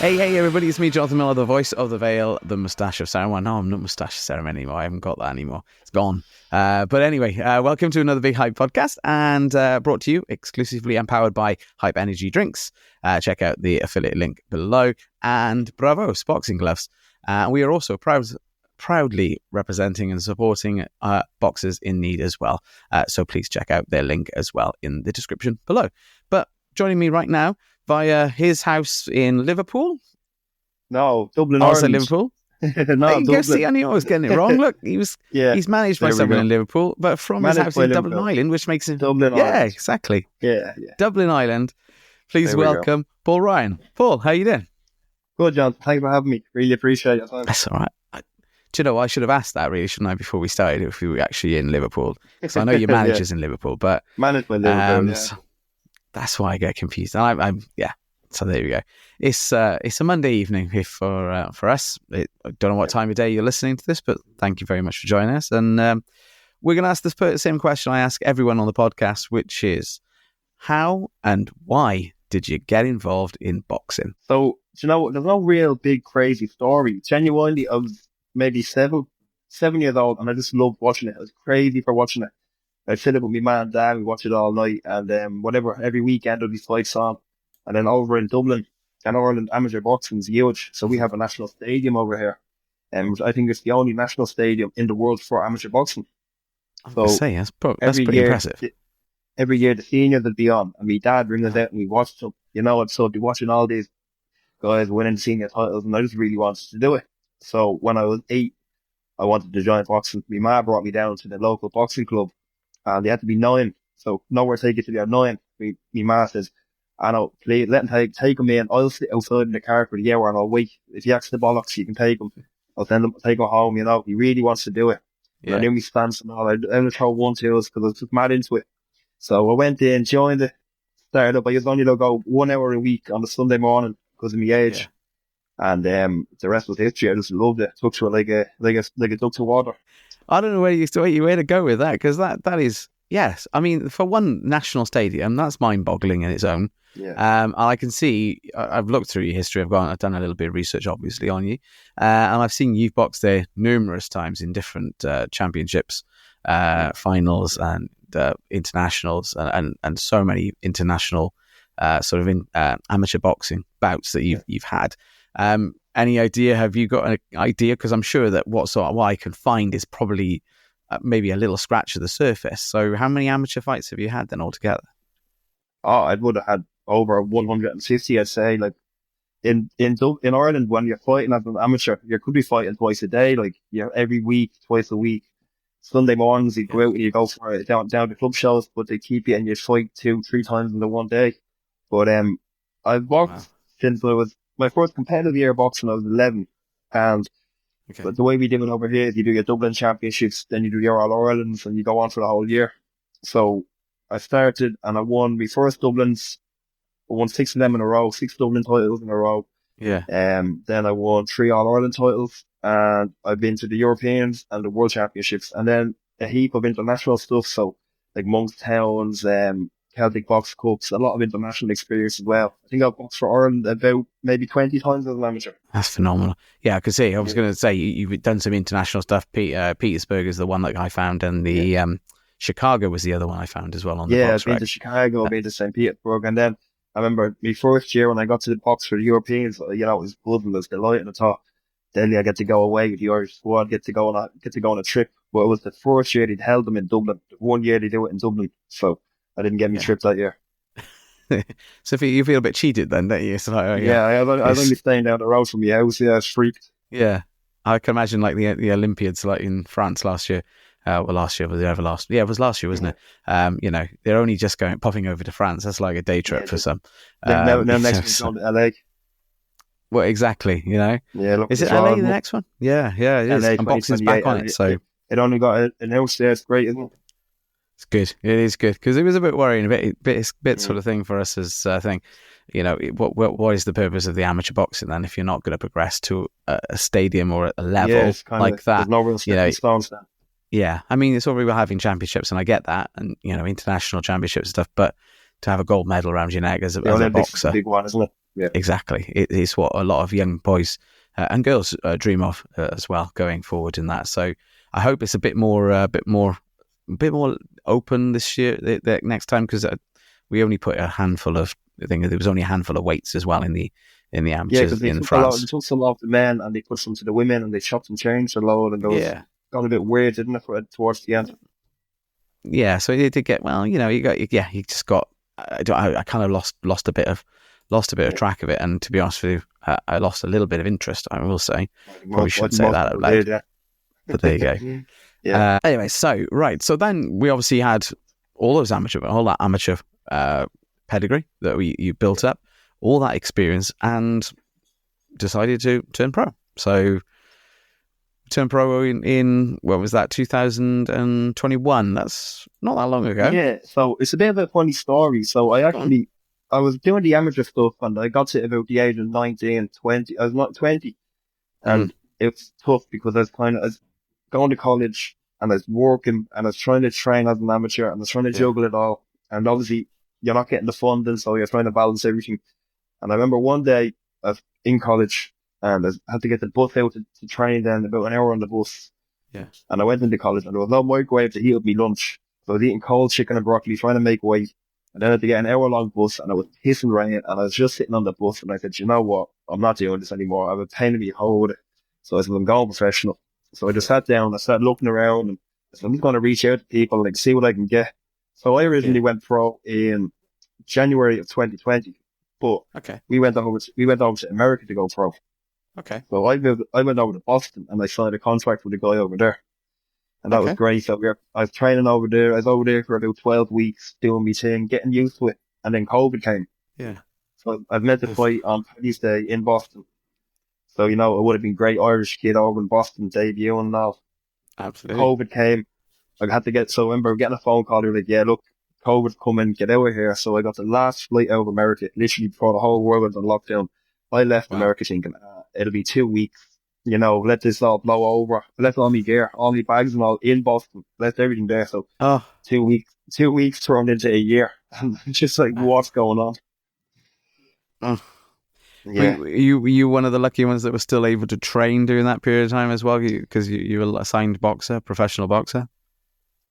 Hey, everybody, it's me, Jonathan Millard, the voice of the Veil, the moustache of ceremony. No, I'm not moustache of ceremony anymore. I haven't got that anymore. It's gone. But anyway, welcome to another Big Hype podcast, and brought to you exclusively and powered by Hype Energy Drinks. Check out the affiliate link below. And Bravos boxing gloves. We are also proudly representing and supporting boxers in need as well. So please check out their link as well in the description below. But joining me right now via his house in Liverpool. No, Dublin, also Ireland. Liverpool. No, Dublin. See, I knew I was getting it wrong. Look, he's managed by someone in Liverpool, but from his house in Dublin, Ireland, which makes it Dublin, Ireland. Yeah, exactly. Yeah. Dublin, Ireland. Please welcome Paul Ryan. Paul, how you doing? Good, John. Thanks for having me. Really appreciate it. That's all right. Do you know, I should have asked that, really, shouldn't I, before we started, if we were actually in Liverpool? Because I know your manager's in Liverpool, but managed by Liverpool. So that's why I get confused. I'm So there we go. It's a Monday evening here for us. I don't know what time of day you're listening to this, but thank you very much for joining us. And we're going to ask the same question I ask everyone on the podcast, which is, how and why did you get involved in boxing? So, you know, there's no real big crazy story. Genuinely, I was maybe seven years old, and I just loved watching it. I was crazy for watching it. I'd sit up with my mum and dad, we watch it all night, and every weekend there'd be fights on. And then over in Dublin and Ireland, amateur boxing is huge. So we have a national stadium over here. And I think it's the only national stadium in the world for amateur boxing. So that's pretty impressive. Every year the seniors would be on, and my dad brings us out and we watched them. You know, and so I'd be watching all these guys winning senior titles, and I just really wanted to do it. So when I was 8, I wanted to join boxing. My ma brought me down to the local boxing club, and they had to be 9. So nowhere take it to be at 9. My ma says, I know, please let him take him in. I'll sit outside in the car for the hour and I'll wait. If he acts the bollocks, you can take him. I'll take him home, you know. He really wants to do it. Yeah. I knew me stance and all. I only throw 1 2s because I was just mad into it. So I went in, joined it, started up. I was only to go 1 hour a week on the Sunday morning because of my age. Yeah. And the rest was history. I just loved it. Took to it like a duck to water. I don't know where to go with that, because that is, yes. I mean, for one national stadium, that's mind-boggling in its own. Yeah. And I can see, I've looked through your history. I've done a little bit of research, obviously, on you. And I've seen you've boxed there numerous times in different championships, finals and internationals, and so many international amateur boxing bouts that you've had. Any idea? Have you got an idea? Because I'm sure that what I can find is probably maybe a little scratch of the surface. So how many amateur fights have you had then altogether? Oh, I would have had over 150, I'd say. Like in Ireland, when you're fighting as an amateur, you could be fighting twice a day, like every week, twice a week. Sunday mornings you go out and you go for it down to club shows, but they keep you and you fight 2-3 times in the one day. But I've boxed since my first competitive year of boxing. I was 11, and but the way we do it over here is you do your Dublin championships, then you do your All Irelands, and you go on for the whole year. So I started and I won my first Dublins. I won 6 of them in a row, 6 Dublin titles in a row. Yeah. Then I won 3 All Ireland titles, and I've been to the Europeans and the World Championships, and then a heap of international stuff. So like Monktowns, Celtic Box Cups, a lot of international experience as well. I think I've boxed for Ireland about maybe 20 times as an amateur. That's phenomenal. Yeah, I could see. I was going to say you've done some international stuff. Petersburg is the one that I found, and the Chicago was the other one I found as well on the box. I've been to Chicago, I've been to St. Petersburg, and then I remember my first year when I got to the box for the Europeans, it was good and it was delighting. I thought, then I get to go away with the Irish squad, get to go on a trip. But it was the first year they'd held them in Dublin. 1 year they do it in Dublin, so I didn't get my trip that year. So you feel a bit cheated then, don't you? So like, I was only staying down the road from my house. Yeah, I was freaked. Yeah, I can imagine like the Olympiads like in France last year. Last year was the last. Yeah, it was last year, wasn't it? They're only just popping over to France. That's like a day trip for some. Now next week's on to LA. Well, exactly. Yeah. Look, is it LA the next one? Yeah, it is. And boxing's back on it, so it only got announced there. It's great, isn't it? It's good. It is good, because it was a bit worrying, a bit sort of thing for us as a thing. What is the purpose of the amateur boxing then if you're not going to progress to a stadium or a level like that? There's no real stepping stones then. Yeah, I mean, it's already having championships, and I get that, and international championships and stuff. But to have a gold medal around your neck as a boxer, big one, isn't it? Yeah. Exactly. It is what a lot of young boys and girls dream of as well going forward in that. So I hope it's a bit more open this year, the next time, because we only put a handful of. I think there was only a handful of weights as well in the Yeah, amateurs because they in took a lot. They France. took some off the men and they put some to the women, and they chopped and changed a load, and those Yeah, got a bit weird, didn't it, towards the end? yeah. So it did get you just got. I kind of lost a bit of track of it, and to be honest with you, I lost a little bit of interest. I will say, probably shouldn't say that out loud, yeah. but there you go. Yeah. Anyway, so then we obviously had all that amateur pedigree that you built up, all that experience, and decided to turn pro. So turn pro in what was that, 2021? That's not that long ago. Yeah, so it's a bit of a funny story. So I was doing the amateur stuff, and I got to about the age of 19, 20. I was not 20, and it was tough because I was going to college, and I was working, and I was trying to train as an amateur, and I was trying to juggle it all. And obviously, you're not getting the funding, so you're trying to balance everything. And I remember one day I was in college, and I had to get the bus out to train. Then about an hour on the bus, Yeah. and I went into college, and there was no microwave to heat up my lunch. So I was eating cold chicken and broccoli, trying to make weight. And then I had to get an hour-long bus, and it was pissing rain, and I was just sitting on the bus, and I said, you know what? I'm not doing this anymore. I have a pain in the hold. So I said, I'm going professional. So I just sat down, I started looking around, and I said, I'm just going to reach out to people and see what I can get. So I originally went pro in January of 2020, but we went over to America to go pro. Okay. So I went over to Boston, and I signed a contract with a guy over there. And that was great. So I was training over there. I was over there for about 12 weeks doing my thing, getting used to it. And then COVID came. Yeah. So I was meant to fight on Paddy's Day in Boston. So, it would have been great Irish kid over in Boston debuting and all. Absolutely. COVID came. I had to I remember getting a phone call. They were like, yeah, look, COVID's coming, get out of here. So I got the last flight out of America, literally before the whole world was on lockdown. I left America thinking, it'll be 2 weeks. Let this all blow over. I left all my gear, all my bags and all in Boston. Left everything there. So 2 weeks turned into a year. And just like, what's going on? Yeah. Were you one of the lucky ones that was still able to train during that period of time as well? Because you were a signed boxer, professional boxer?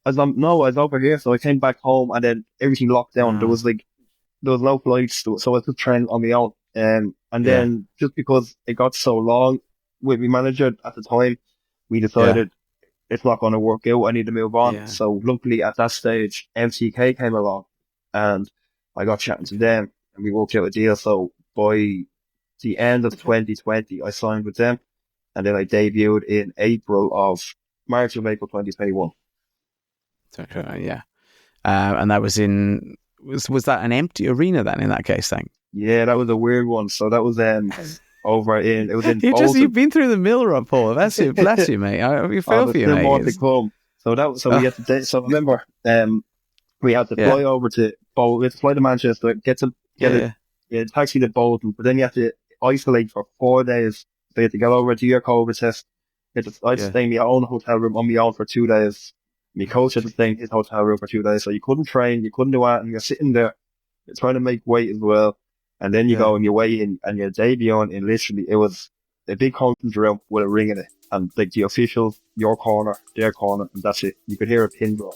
I was over here. So I came back home, and then everything locked down. There was no flights. So I was just training on my own. And then just because it got so long, with my manager at the time, we decided it's not going to work out. I need to move on. Yeah. So luckily at that stage, MCK came along, and I got chatting to them, and we worked out a deal. So by the end of 2020, I signed with them, and then I debuted in March of April 2021. Yeah. And that was was that an empty arena then in that case then? Yeah, that was a weird one. So that was it was in Bolton. You've been through the mill run, Paul. Bless you, mate. I feel for you, mate. More to come. So we had to. So remember, we had to fly over to Bolton. We had to fly to Manchester, get a taxi to Bolton, but then you have to isolate for 4 days. So you had to get over to your COVID test. I had to stay in my own hotel room on my own for 2 days. My coach had to stay in his hotel room for 2 days, so you couldn't train, you couldn't do anything. You're sitting there, you're trying to make weight as well. And then you go and you weigh in, and your debut in literally, it was a big conference room with a ring in it. And like the officials, your corner, their corner, and that's it. You could hear a pin drop.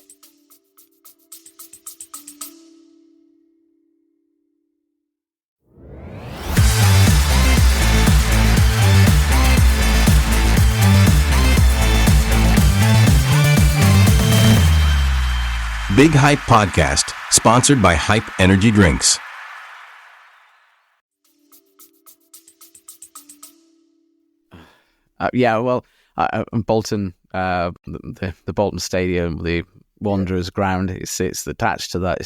Big Hype Podcast, sponsored by Hype Energy Drinks. Bolton, the Bolton Stadium, the Wanderers ground, it's attached to that.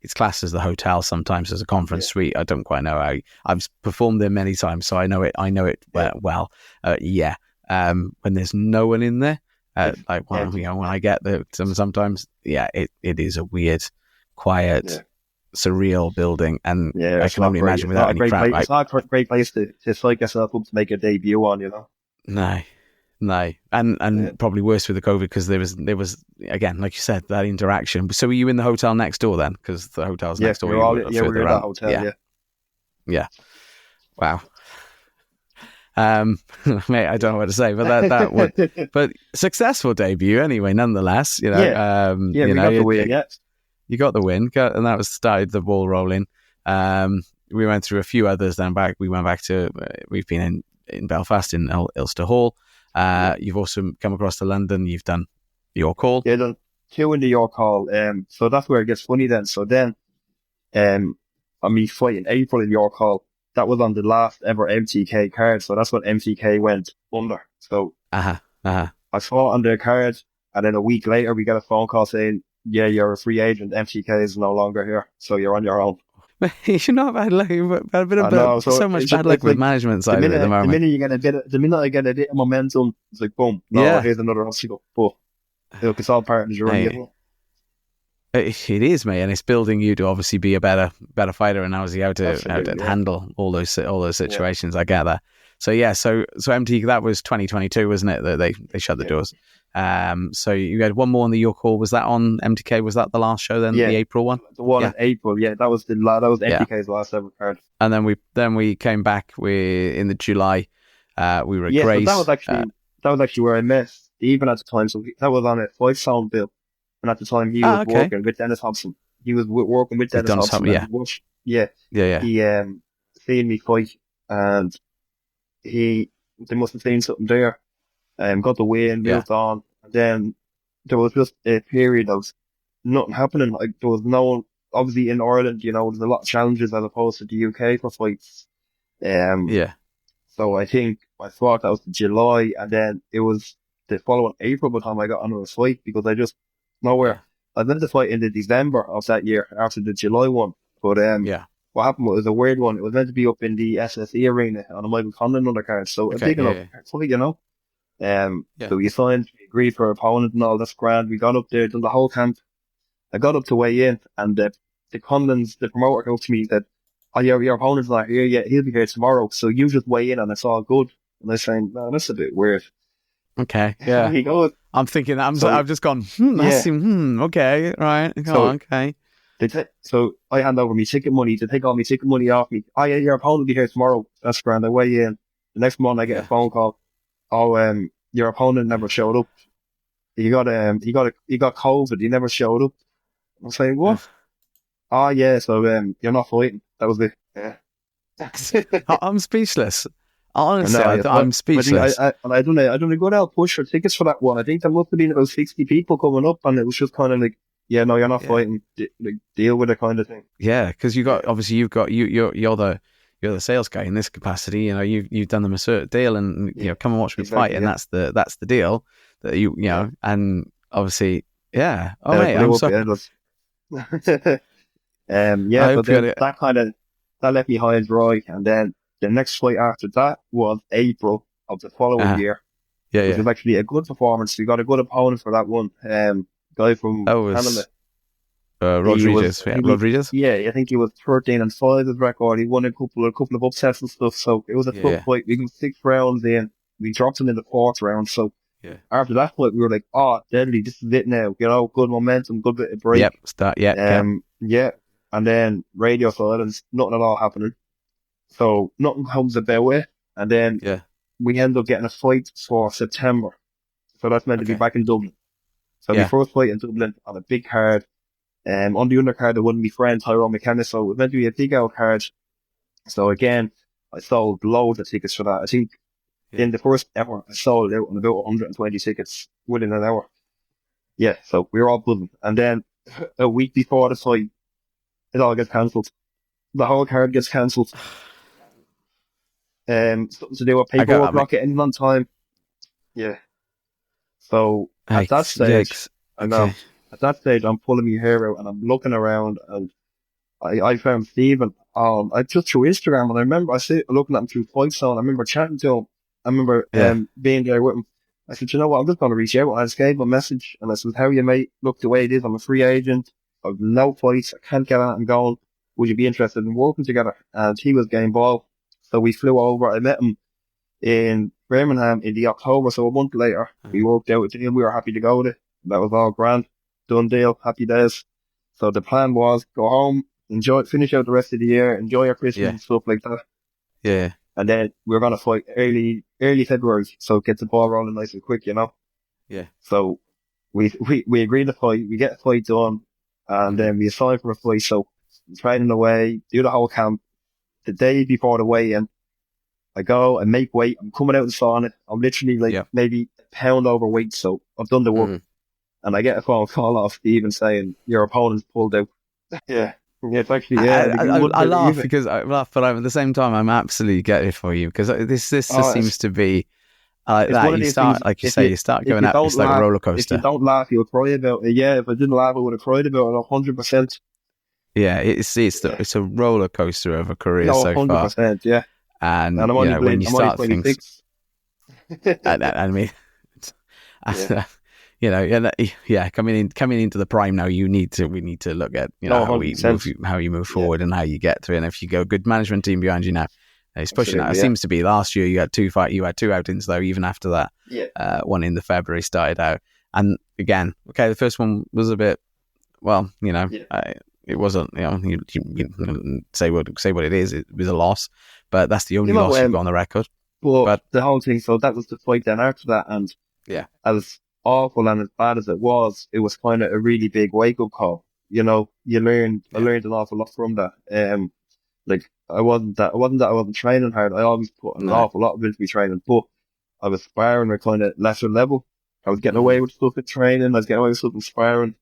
It's classed as the hotel sometimes as a conference suite. I don't quite know how. I've performed there many times, so I know it well. When there's no one in there, when I get there, sometimes it is a weird, quiet, surreal building, and I can only imagine without any crowd. It's not a great place to psych yourself up to make a debut on, No, and probably worse with the COVID because there was again, like you said, that interaction. So were you in the hotel next door then? Because the hotel's next door. We were in that hotel. Yeah. Wow. Mate, I don't know what to say, but that would, but successful debut anyway, nonetheless. You know, Yeah, you we know, got the win. Yeah, you got the win, and that was started the ball rolling. We went through a few others. Then we went back to we've been in Belfast in Ulster Hall. You've also come across to London. You've done York Hall. yeah, done 2 in the York Hall. So that's where it gets funny then. So then, on me fighting April in York Hall, that was on the last ever MTK card. So that's when MTK went under. So I fought on their card, and then a week later we got a phone call saying, "Yeah, you're a free agent. MTK is no longer here, so you're on your own." You're not bad luck. A bit of so much bad luck with management side at the moment. The minute I get a bit of momentum, it's like boom. No, here's another obstacle. But look, it's all part of the journey. It is, mate, and it's building you to obviously be a better fighter, and obviously how to handle all those situations. I get that. So MT, that was 2022, wasn't it? That they shut the doors. So you had one more on the York Hall. Was that on MTK? Was that the last show then? The April one. The one in April. Yeah, that was MTK's last ever card. And then we came back. In the July. We were at Grace. So that was actually where I met Stephen at the time. So that was on a 5-sound bill. And at the time, he was working with Dennis Hobson. He was working with Dennis Hobson. He seen me fight, and they must have seen something there. Got the win, moved on, and then there was just a period of nothing happening. Like there was no, obviously in Ireland, you know, there's a lot of challenges as opposed to the UK for fights. So I think I thought that was July, and then it was the following April by the time I got onto a fight, because I just nowhere. I meant to fight in the December of that year after the July one, but what happened was a weird one. It was meant to be up in the SSE arena on a Michael Conlon undercard, so a big enough fight, you know. So we signed, we agreed for opponent and all. That's grand. We got up there, done the whole camp. I got up to weigh in, and the Conlons, the promoter, came to me and said, "Oh, your opponent's not here yet. He'll be here tomorrow. So you just weigh in, and it's all good." And I was saying, "No, that's a bit weird." Okay, yeah. He goes, I'm thinking, I've just gone, okay, right, okay. So I hand over my ticket money to take all my ticket money off me. "Oh yeah, your opponent will be here tomorrow." That's grand. I weigh in. The next morning I get a phone call. "Oh, your opponent never showed up. He got COVID. He never showed up." I'm saying, "What?" "Oh yeah, so you're not fighting." That was it. Yeah. I'm speechless. Honestly, I'm speechless. I done a good old push for tickets for that one. I think there must have been about 60 people coming up, and it was just kind of like, "Yeah, no, you're not fighting. Deal with it," kind of thing. Yeah, because you're the sales guy in this capacity. You know, you've done them a certain deal, and you know, come and watch me fight, and that's the deal that you know, and obviously, yeah. Oh mate, I'm sorry. But then that left me high and dry, and then the next fight after that was April of the following year. Which was actually a good performance. We got a good opponent for that one. Guy from Canada. Rodriguez? Yeah, I think he was 13-5 his record. He won a couple of upsets and stuff, so it was a tough fight. We got 6 rounds in. We dropped him in the 4th round, so after that fight we were like, "Oh, deadly, this is it now." You know, good momentum, good bit of break. And then radio silence, nothing at all happening. So nothing comes about it, and then we end up getting a fight for September. So that's meant to be back in Dublin. So my first fight in Dublin on a big card. On the undercard, there wouldn't be friend Tyrone McKenna, so it was meant to be a big out card. So again, I sold loads of tickets for that. I think in the first hour, I sold out on about 120 tickets within an hour. Yeah, so we were all buzzing. And then a week before the fight, it all gets cancelled. The whole card gets cancelled. Something to do with paperwork not getting in on time. Yeah. So at that stage, I know. At that stage, I'm pulling my hair out and I'm looking around, and I found Stephen. I just through Instagram, and I remember looking at him through Fight Zone. I remember chatting to him. I remember being there with him. I said, "You know what? I'm just going to reach out." I just gave him a message, and I said, "How are you, mate? Look, the way it is, I'm a free agent. I've no fights. I can't get out and going. Would you be interested in working together?" And he was game ball. So we flew over. I met him in Birmingham in the October. So a month later, we worked out a deal. We were happy to go with it. That was all grand. Done deal. Happy days. So the plan was go home, finish out the rest of the year, enjoy your Christmas and stuff like that. Yeah. And then we're going to fight early February. So it gets the ball rolling nice and quick, you know? Yeah. So we agree to fight, we get a fight done, and then we assign for a fight. So I'm training away, do the whole camp. The day before the weigh-in, I go and make weight. I'm coming out and sauna. I'm literally like maybe a pound overweight. So I've done the work. And I get a phone call off Stephen saying, your opponent's pulled out. Yeah. Yeah, it's actually, I laugh because I laugh, but at the same time, I'm absolutely gutted for you because this just seems to be like that. You start, like you say, you start going up. It's like a roller coaster. If you don't laugh, you'll cry about it. Yeah, if I didn't laugh, I would have cried about it 100%. Yeah, it's a roller coaster of a career so 100%, far. Yeah. And you know, when you start things, I mean, you know, yeah, coming into the prime now, we need to look at, you know, how you move forward and how you get through. And if you go good management team behind you now, he's pushing that. It seems to be last year you had two outings though, even after that. Yeah. One in the February started out, and again, okay, the first one was a bit, well, you know, it wasn't, you know, you say what it is. It was a loss, but that's the only loss you've got on the record. But the whole thing, so that was the fight then after that, and as awful and as bad as it was kind of a really big wake up call. You know, I learned an awful lot from that. Like I wasn't training hard. I always put an awful lot into my training, but I was sparring at kind of lesser level. I was getting away with stuff in training. I was getting away with stuff in sparring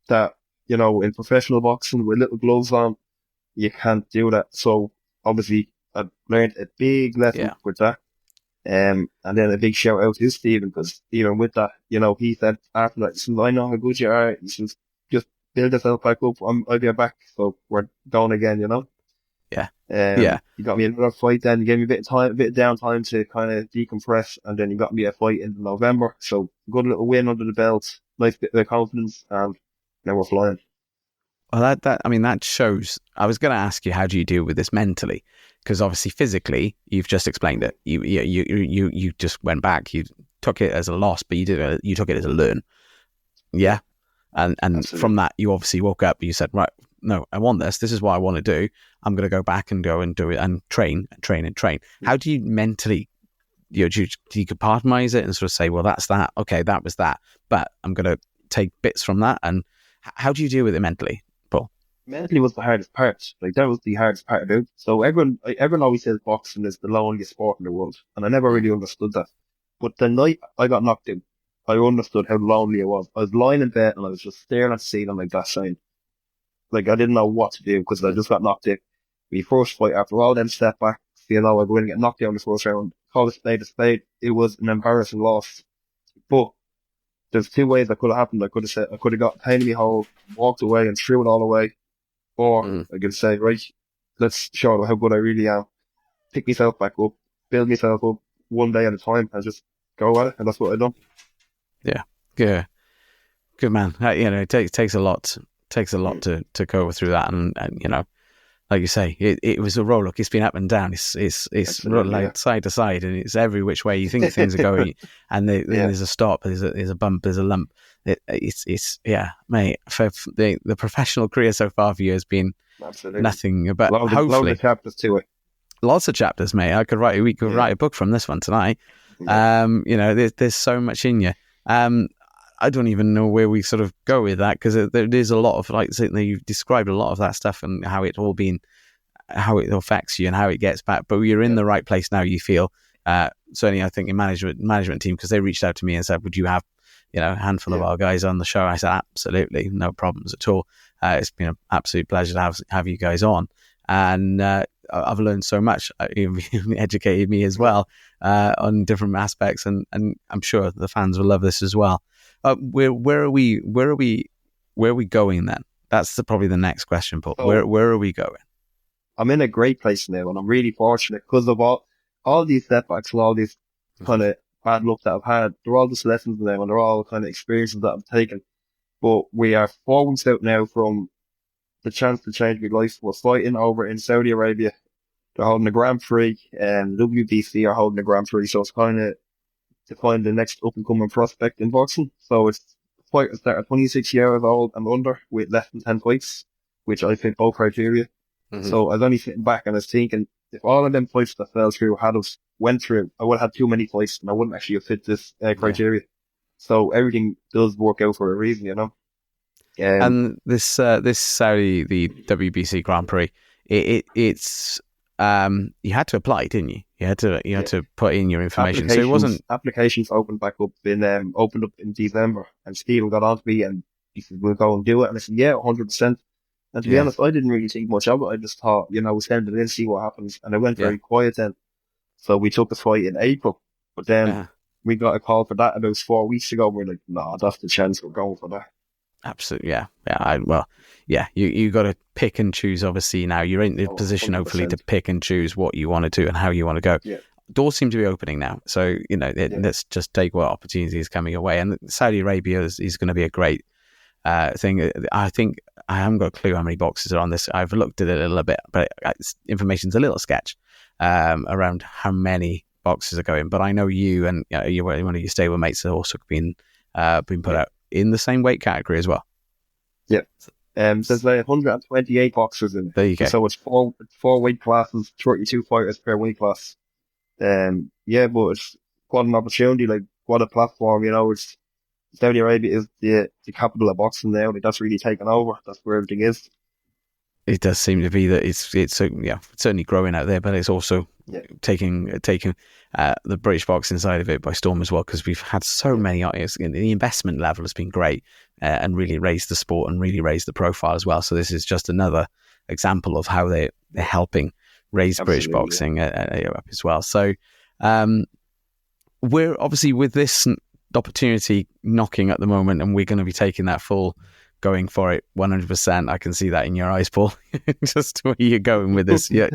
that, you know, in professional boxing with little gloves on, you can't do that. So obviously I learned a big lesson with that. And then a big shout out to Stephen, because even with that, you know, he said after that, he said, I know how good you are. He says, just build yourself back up. I'll be back. So we're going again, you know? Yeah. You got me another fight then. You gave me a bit of downtime to kind of decompress. And then you got me a fight in November. So good little win under the belt. Nice bit of confidence. And then we're flying. Well, that shows. I was going to ask you, how do you deal with this mentally? Because obviously, physically, you've just explained it. You just went back. You took it as a loss, but you took it as a learn. Yeah, and Absolutely. From that, you obviously woke up. You said, right, no, I want this. This is what I want to do. I'm going to go back and go and do it and train. How do you mentally? Do you compartmentalize it and sort of say, well, that's that. Okay, that was that. But I'm going to take bits from that. And how do you deal with it mentally? Mentally was the hardest part. Like, that was the hardest part about it. So everyone always says boxing is the loneliest sport in the world. And I never really understood that. But the night I got knocked out, I understood how lonely it was. I was lying in bed and I was just staring at the ceiling like that, saying, like, I didn't know what to do because I just got knocked out. My first fight, after all them setbacks, you know, I was going to get knocked out in the first round. Call it a spade. It was an embarrassing loss. But there's two ways that could have happened. I could have got a pain in my hole, walked away and threw it all away. Or I could say, right, let's show how good I really am. Pick myself back up, build myself up one day at a time, and just go at it. And that's what I've done. Yeah, good man. You know, it takes a lot to go through that, and you know, like you say, it was a roller. It's been up and down. It's like side to side, and it's every which way you think things are going. And then there's a stop, there's a bump, there's a lump. It's mate. For the professional career so far for you has been nothing but hopefully loads of chapters to it. Lots of chapters, mate. We could write a book from this one tonight. Yeah. You know, there's so much in you. I don't even know where we sort of go with that, because there's a lot of, like, you've described a lot of that stuff and how it affects you and how it gets back. But you're in the right place now, you feel. Certainly, I think in management team, because they reached out to me and said, would you have, you know, a handful of our guys on the show? I said, absolutely, no problems at all. It's been an absolute pleasure to have you guys on. And I've learned so much. You've educated me as well on different aspects, and I'm sure the fans will love this as well. Where are we going then? That's probably the next question, Paul. Where are we going? I'm in a great place now, and I'm really fortunate because of all these setbacks and all these kind of bad luck that I've had. They're all just lessons now, and they're all kind of experiences that I've taken. But we are 4 weeks out now from the chance to change my life. We're fighting over in Saudi Arabia. They're holding a Grand Prix, and WBC are holding a Grand Prix. So it's kind of to find the next up and coming prospect in boxing. So it's fighters that are 26 years old and under with less than 10 fights, which I fit both criteria. Mm-hmm. So I was only sitting back and I was thinking, if all of them fights that fell through went through, I would have had too many fights and I wouldn't actually have fit this criteria. So everything does work out for a reason, you know. And this Saudi, the WBC Grand Prix, it's you had to apply, didn't you? You had to put in your information. So it wasn't applications opened up in December, and Stephen got on to me and he said, "We'll go and do it." And I said, "Yeah, 100%." And to be honest, I didn't really think much of it. I just thought, we'll send it in, see what happens. And it went very quiet then. So we took the fight in April, but then we got a call for that about 4 weeks ago. We're like, "No, that's the chance. We're going for that." Absolutely, yeah. You got to pick and choose. Obviously, now you're in the position, 100%. Hopefully, to pick and choose what you want to do and how you want to go. Yeah. Doors seem to be opening now, so let's just take what opportunity is coming away. And Saudi Arabia is going to be a great thing. I think I haven't got a clue how many boxes are on this. I've looked at it a little bit, but information's a little sketch around how many boxes are going. But I know you and one of your stable mates have also been put out in the same weight category as well. Yeah. There's like 128 boxers in it. There you go. So it's four weight classes, 32 fighters per weight class. But it's what an opportunity, like what a platform, It's Saudi Arabia is the capital of boxing now. Like, that's really taken over. That's where everything is. It does seem to be that it's certainly growing out there, but it's also taking the British boxing side of it by storm as well, because we've had so many. The investment level has been great and really raised the sport and really raised the profile as well. So this is just another example of how they're helping raise British boxing up as well. So we're obviously with this opportunity knocking at the moment, and we're going to be taking that full. Going for it 100%. I can see that in your eyes, Paul. Just where you're going with this. Yeah,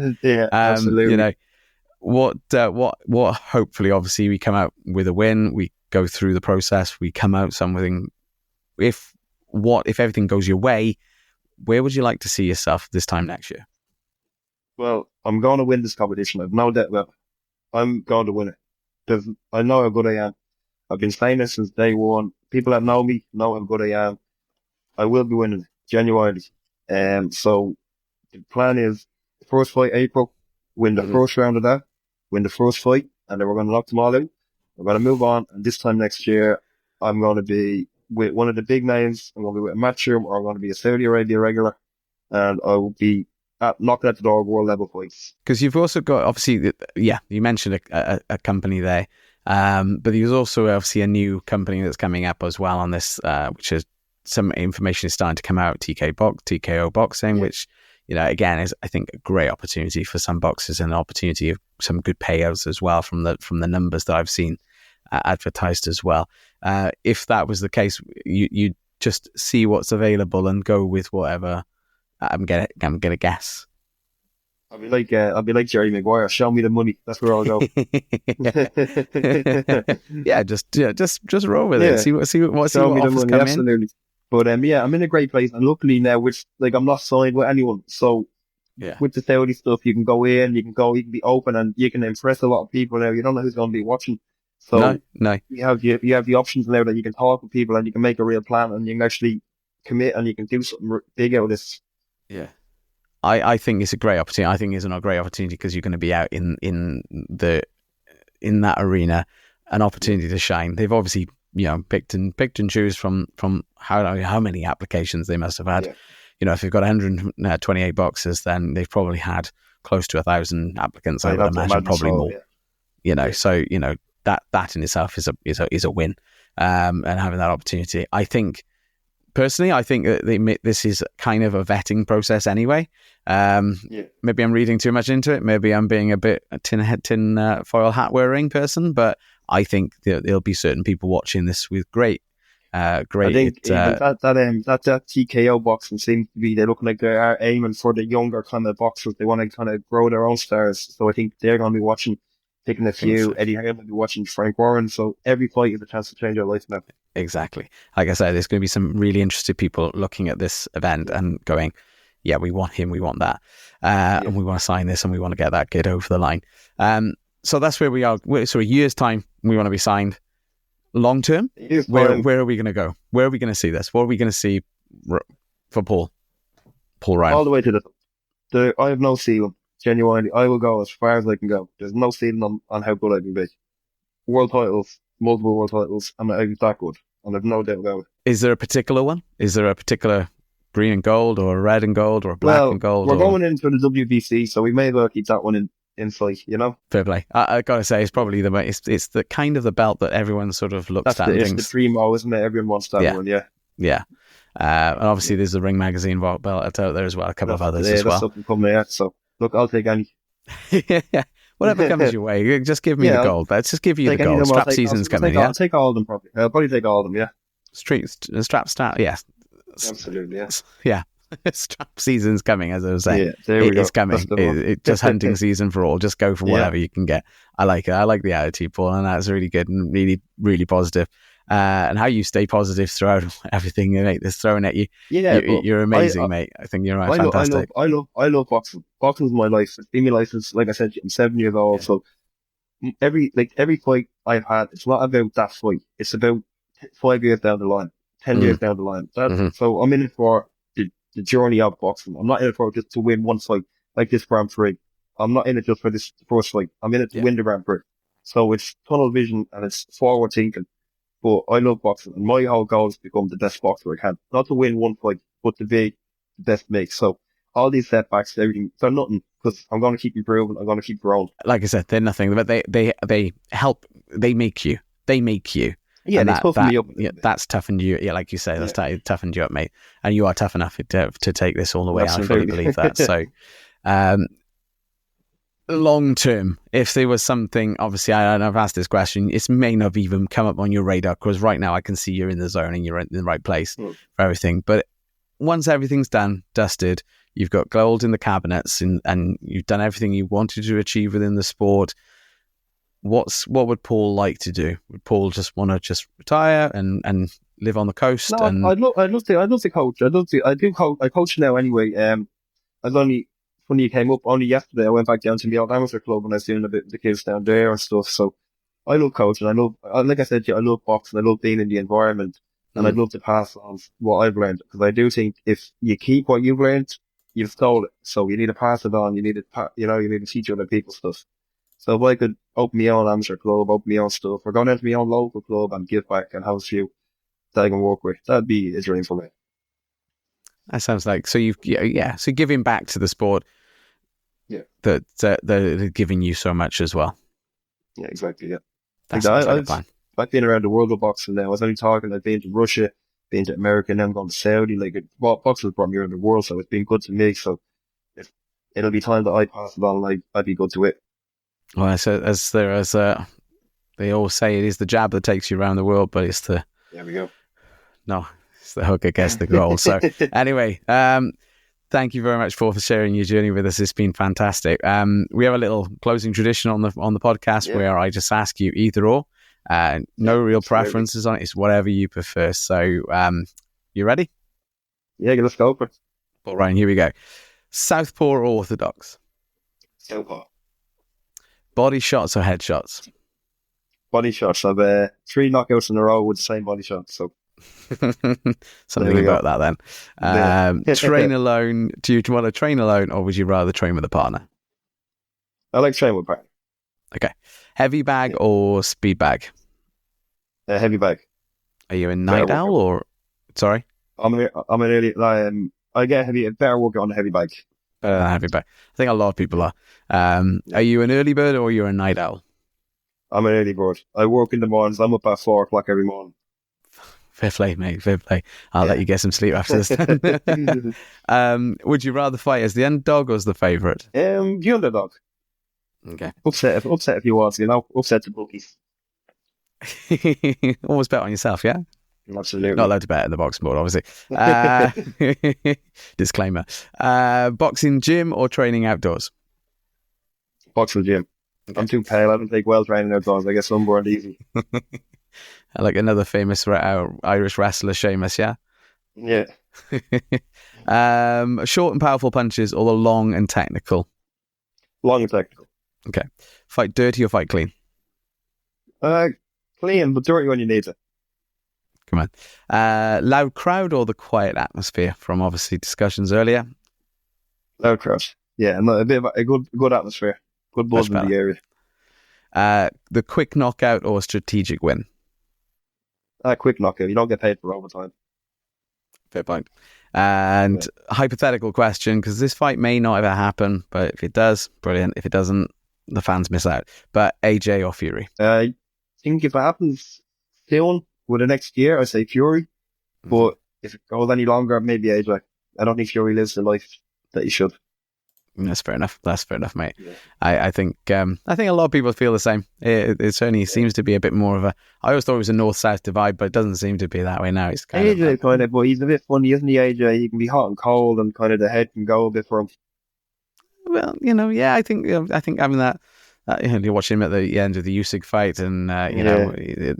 absolutely. What hopefully, obviously, we come out with a win. We go through the process. We come out something. If everything goes your way, where would you like to see yourself this time next year? Well, I'm going to win this competition. I've no doubt about it. I'm going to win it because I know how good I am. I've been saying this since day one. People that know me know how good I am. I will be winning, genuinely. So the plan is the first fight April, win the first round of that, win the first fight, and then we're going to knock them all out. We're going to move on, and this time next year, I'm going to be with one of the big names. I'm going to be with a Matchroom, or I'm going to be a Saudi Arabia regular, and I will be knocking at the door of world level fights. Because you've also got, obviously, you mentioned a company there, but there's also obviously a new company that's coming up as well on this, which is some information is starting to come out, TKO Boxing, which, again, is, I think, a great opportunity for some boxers and an opportunity of some good payouts as well from the numbers that I've seen advertised as well. If that was the case, you just see what's available and go with whatever. I'm gonna guess. I'll be like Jerry Maguire. Show me the money. That's where I'll go. just roll with it. See what offers come absolutely. In. But I'm in a great place, and luckily now, which I'm not signed with anyone. So with the Saudi stuff, you can go in, you can be open, and you can impress a lot of people now. You don't know who's going to be watching. So no. You have the options now that you can talk with people, and you can make a real plan, and you can actually commit, and you can do something big out of this. Yeah. I think it's a great opportunity. I think it's a great opportunity because you're going to be out in that arena, an opportunity to shine. They've obviously picked and choose from how many applications they must have had. If they've got 128 boxes, then they've probably had close to 1,000 applicants. I would imagine probably more. So that in itself is a win, and having that opportunity. I think. Personally, I think that this is kind of a vetting process anyway. Maybe I'm reading too much into it. Maybe I'm being a bit tin foil hat wearing person, but I think there'll be certain people watching this with great. I think that TKO boxing seems to be, they're looking like they are aiming for the younger kind of boxers. They want to kind of grow their own stars. So I think they're going to be watching, picking a few. Eddie Hearn will be watching Frank Warren. So every fight is a chance to change their life now. Exactly. Like I said, there's going to be some really interested people looking at this event and going, yeah, we want him, we want that. And we want to sign this and we want to get that kid over the line. So that's where we are. So a year's time, we want to be signed. Long term, where are we going to go? Where are we going to see this? What are we going to see for Paul Ryan? All the way to I have no ceiling. genuinely, I will go as far as I can go. There's no ceiling on how good I can be. World titles, multiple world titles, and I'm that good. And I've no doubt about it. Is there a particular one? Is there a particular green and gold, or a red and gold, or a black and gold? We're going into the WBC, so we may as well keep that one in sight, you know? Fair play. I gotta say, it's probably it's the kind of the belt that everyone sort of looks at. It's the primo, isn't it? Everyone wants that one, yeah. Yeah. And obviously there's the Ring Magazine belt out there as well, a couple of others as well. That's something coming out, so look, I'll take any. Yeah. Whatever comes your way, just give me the gold. Let's just give you the gold. Strap season's coming, I'll take all of them, probably. I'll probably take all of them, yeah. Strap, yeah. Absolutely, yeah. Yeah. Strap season's coming, as I was saying. Yeah, there we go. It's coming. It's just hunting season for all. Just go for whatever you can get. I like it. I like the attitude, Paul, and that's really good and really, really positive. And how you stay positive throughout everything that's thrown at you. Yeah, you're amazing, mate. I think you're fantastic. I love boxing. Boxing's my life. It's been my life since, like I said, I'm 7 years old. Yeah. So every fight I've had, it's not about that fight. It's about 5 years down the line, 10 years down the line. So I'm in it for the journey of boxing. I'm not in it for just to win one fight like this Grand Prix. I'm not in it just for this first fight. I'm in it to win the Grand Prix. So it's tunnel vision and it's forward thinking. But I love boxing, and my whole goal is to become the best boxer I can. Not to win one fight, but to be the best mate. So all these setbacks, everything, they're nothing, because I'm going to keep improving. I'm going to keep growing. Like I said, they're nothing, but they help. They make you. Yeah, they toughen me up. Yeah, that's toughened you. Yeah, like you say, that's toughened you up, mate. And you are tough enough to take this all the way. Absolutely. I fully believe that. So, long term, if there was something, obviously, I've asked this question, it may not even come up on your radar, because right now I can see you're in the zone and you're in the right place for everything. But once everything's done, dusted, you've got gold in the cabinets, and you've done everything you wanted to achieve within the sport, what would Paul like to do? Would Paul just want to retire and live on the coast? No, I'd love to coach. I coach now anyway. I was only, funny you came up, only yesterday I went back down to Millard Amateur Club and I was doing a bit with the kids down there and stuff. So I love coaching. Like I said, I love boxing. I love being in the environment, and I'd love to pass on what I've learned, because I do think if you keep what you've learned, you've stole it. So you need to pass it on. You need to teach other people stuff. So if I could open my own amateur club, open my own stuff, or go down to my own local club and give back and have a few that I can work with, that'd be a dream for me. That sounds like, so so giving back to the sport, that they're giving you so much as well. Yeah, exactly. Yeah, that's like fun. I've been around the world of boxing now. I was only talking, I've been to Russia, been to America, now I'm going to Saudi. Boxing's brought me around the world, so it's been good to me. So if it'll be time that I pass it on, I'd be good to it. Well, as they always say, it is the jab that takes you around the world, but it's the... There we go. No, it's the hook against the goal. So anyway, thank you very much for sharing your journey with us. It's been fantastic. We have a little closing tradition on the podcast where I just ask you either or. No real preferences on it. It's whatever you prefer. So you ready? Yeah, let's go for it. All right, here we go. Southpaw or orthodox? Southpaw. Body shots or head shots? Body shots. I've 3 knockouts in a row with the same body shot. So something about that then. Train alone. Do you want to train alone, or would you rather train with a partner? I like training with a partner. Okay. Heavy bag or speed bag? Heavy bag. Are you a night owl or? Sorry. I'm an early. I get better work on a heavy bag. Heavy bag. I think a lot of people are. Are you an early bird or you're a night owl? I'm an early bird. I work in the mornings. I'm up at 4 o'clock every morning. Fair play, mate. Fair play. I'll let you get some sleep after this. Would you rather fight as the underdog or as the favourite? The underdog. Okay. Upset if you want, upset the bookies. Always bet on yourself, yeah? Absolutely. Not allowed to bet at the boxing board, obviously. Disclaimer. Boxing gym or training outdoors? Boxing gym. Okay. I'm too pale. I don't take well training outdoors. I get sunburned easy. Like another famous Irish wrestler, Sheamus, yeah? Yeah. Short and powerful punches or the long and technical? Long and technical. Okay. Fight dirty or fight clean? Clean, but dirty when you need it. Come on. Loud crowd or the quiet atmosphere from obviously discussions earlier? Loud crowd. Yeah, and a bit of a good atmosphere, good buzz in the area. The quick knockout or strategic win? Quick knockout. You don't get paid for overtime. Fair point. And hypothetical question, because this fight may not ever happen, but if it does, brilliant. If it doesn't, the fans miss out. But AJ or Fury? I think if it happens soon, with the next year, I say Fury. But if it goes any longer, maybe AJ. I don't think Fury lives the life that he should. That's fair enough. That's fair enough, mate. Yeah. I think a lot of people feel the same. It certainly seems to be a bit more of a. I always thought it was a north-south divide, but it doesn't seem to be that way now. It's kind AJ but he's a bit funny, isn't he? AJ, he can be hot and cold, and kind of the head can go a bit for him. Well, yeah, I think having that. You watch him at the end of the Usyk fight, and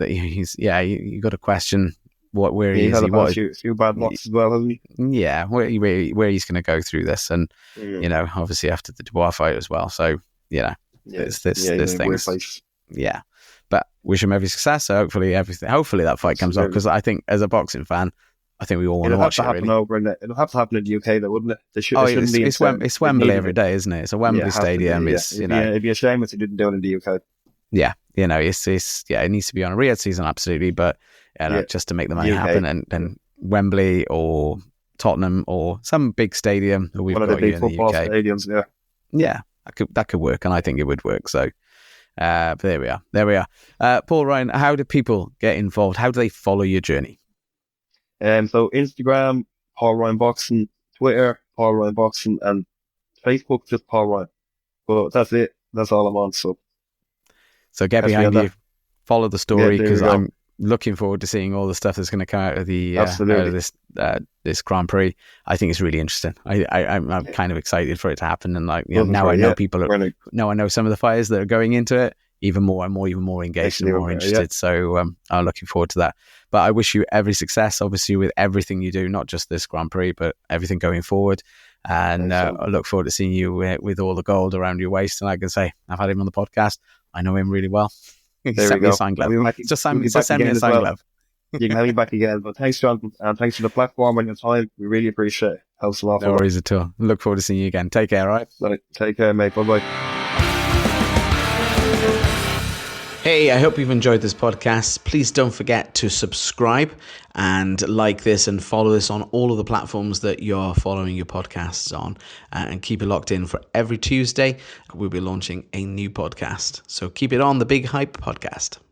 he's you got to question where he is. He's had a few bad knocks as well, hasn't he? Yeah, where he's going to go through this, and obviously after the Dubois fight as well. So there's things. Yeah, but wish him every success. So hopefully that fight comes off, because I think as a boxing fan, I think we all want to watch it. It'll have to happen in the UK, though, wouldn't it? It's Wembley every day, isn't it? It's a Wembley stadium. It'd be a shame if they didn't do it in the UK. Yeah, it needs to be on a Riyadh season, absolutely, but just to make the money happen, and Wembley or Tottenham or some big stadium that we've got here in the UK. Stadiums, yeah, that could work, and I think it would work. So, but there we are. Paul Ryan, how do people get involved? How do they follow your journey? So Instagram, Paul Ryan Boxing, Twitter, Paul Ryan Boxing, and Facebook, just Paul Ryan. But that's it. That's all I'm on. So get behind you, follow the story, because I'm looking forward to seeing all the stuff that's going to come out of this Grand Prix. I think it's really interesting. I'm kind of excited for it to happen, and now I know some of the fighters that are going into it even more engaged and more interested. So I'm looking forward to that. But I wish you every success, obviously, with everything you do, not just this Grand Prix, but everything going forward. And I look forward to seeing you with all the gold around your waist. And I can say, I've had him on the podcast. I know him really well. He sent me a sign glove. Just send me a sign glove. You can have me back again. But thanks, Jonathan, and thanks for the platform and your time. We really appreciate it. Helps a lot. No worries at all. Look forward to seeing you again. Take care, all right? Take care, mate. Bye-bye. Hey, I hope you've enjoyed this podcast. Please don't forget to subscribe and like this and follow this on all of the platforms that you're following your podcasts on, and keep it locked in for every Tuesday. We'll be launching a new podcast. So keep it on the Big Hype Podcast.